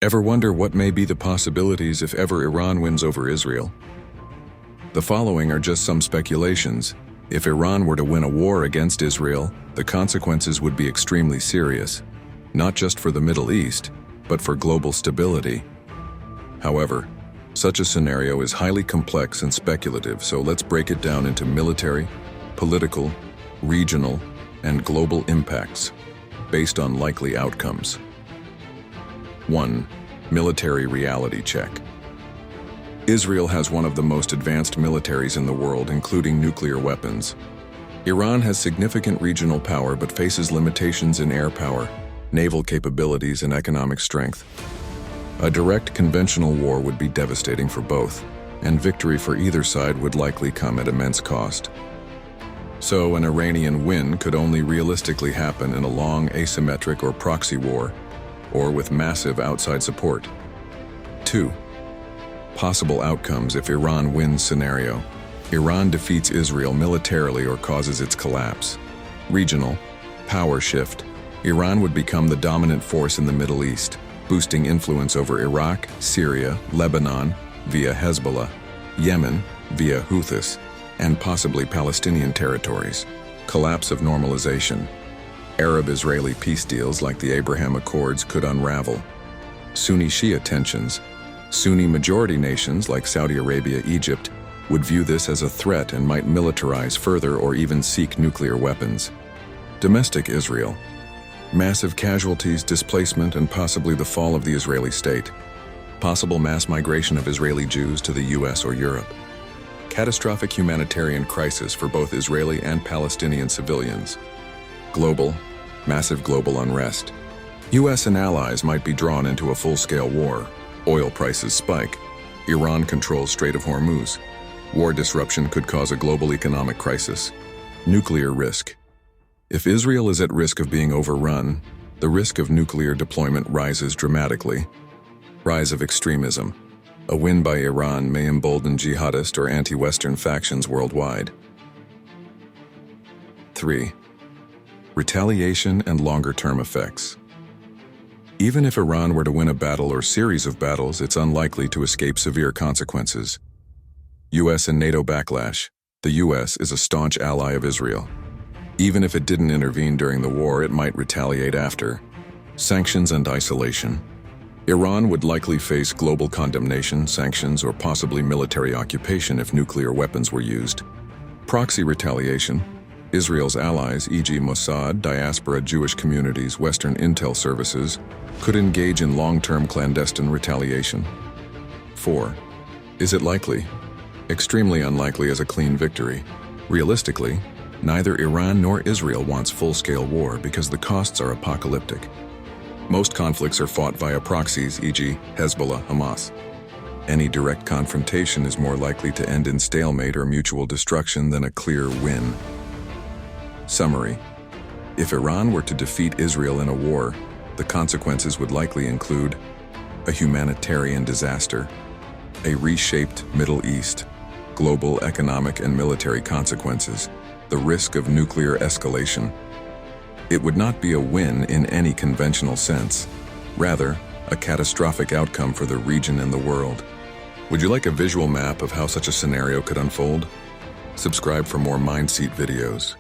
Ever wonder what may be the possibilities if ever Iran wins over Israel? The following are just some speculations. If Iran were to win a war against Israel, the consequences would be extremely serious, not just for the Middle East, but for global stability. However, such a scenario is highly complex and speculative, so let's break it down into military, political, regional, and global impacts, based on likely outcomes. 1. Military reality check. Israel has one of the most advanced militaries in the world, including nuclear weapons. Iran has significant regional power but faces limitations in air power, naval capabilities, and economic strength. A direct conventional war would be devastating for both, and victory for either side would likely come at immense cost. So an Iranian win could only realistically happen in a long asymmetric or proxy war, or with massive outside support. 2. Possible outcomes if Iran wins scenario. Iran defeats Israel militarily or causes its collapse. Regional power shift. Iran would become the dominant force in the Middle East, boosting influence over Iraq, Syria, Lebanon via Hezbollah, Yemen via Houthis, and possibly Palestinian territories. Collapse of normalization. Arab-Israeli peace deals like the Abraham Accords could unravel. Sunni-Shia tensions. Sunni majority nations like Saudi Arabia, Egypt would view this as a threat and might militarize further or even seek nuclear weapons. Domestic Israel. Massive casualties, displacement, and possibly the fall of the Israeli state. Possible mass migration of Israeli Jews to the US or Europe. Catastrophic humanitarian crisis for both Israeli and Palestinian civilians. Global, massive global unrest. US and allies might be drawn into a full-scale war. Oil prices spike. Iran controls Strait of Hormuz. War disruption could cause a global economic crisis. Nuclear risk. If Israel is at risk of being overrun, the risk of nuclear deployment rises dramatically. Rise of extremism. A win by Iran may embolden jihadist or anti-Western factions worldwide. 3. Retaliation and longer-term effects. Even if Iran were to win a battle or series of battles, it's unlikely to escape severe consequences. US and NATO backlash. The US is a staunch ally of Israel. Even if it didn't intervene during the war, it might retaliate after. Sanctions and isolation. Iran would likely face global condemnation, sanctions, or possibly military occupation if nuclear weapons were used. Proxy retaliation. Israel's allies, e.g. Mossad, diaspora Jewish communities, Western intel services, could engage in long-term clandestine retaliation. 4. Is it likely? Extremely unlikely as a clean victory. Realistically, neither Iran nor Israel wants full-scale war because the costs are apocalyptic. Most conflicts are fought via proxies, e.g. Hezbollah, Hamas. Any direct confrontation is more likely to end in stalemate or mutual destruction than a clear win. Summary. If Iran were to defeat Israel in a war, the consequences would likely include a humanitarian disaster, a reshaped Middle East, global economic and military consequences, the risk of nuclear escalation. It would not be a win in any conventional sense, rather, a catastrophic outcome for the region and the world. Would you like a visual map of how such a scenario could unfold? Subscribe for more Mindseat videos.